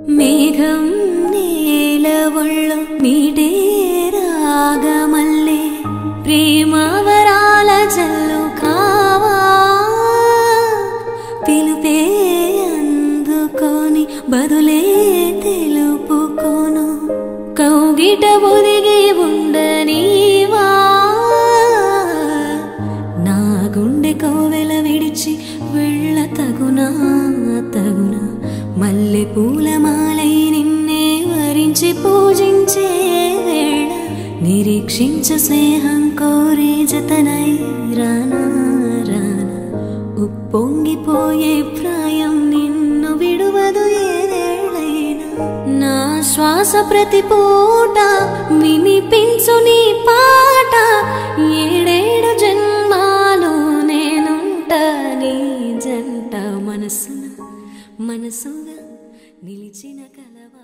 మేఘం నేలవొళ్ళో మీటే రాగమల్లే ప్రేమవరాల జల్లు కావా పిలుపే అందుకొని బదులే తెలుపుకోను కౌగిట ఒదిగి ఉండనీవా నా గుండె కోవెల విడిచి వెళ్ళ తగునా తగునా మల్లె పూలమాలై నిన్నే వరించి పూజించే వేళ నిరీక్షించు స్నేహం కోరే జతనై రానా రానా ఉప్పొంగిపోయే ప్రాయం నిన్ను విడువదు ఏదేళైనా నా శ్వాస ప్రతి పూట వినిపించు నీ పాట ఏడేడు జన్మాలు నేనుంటా నీ జంట మనసుగా నిలిచిన కలవా।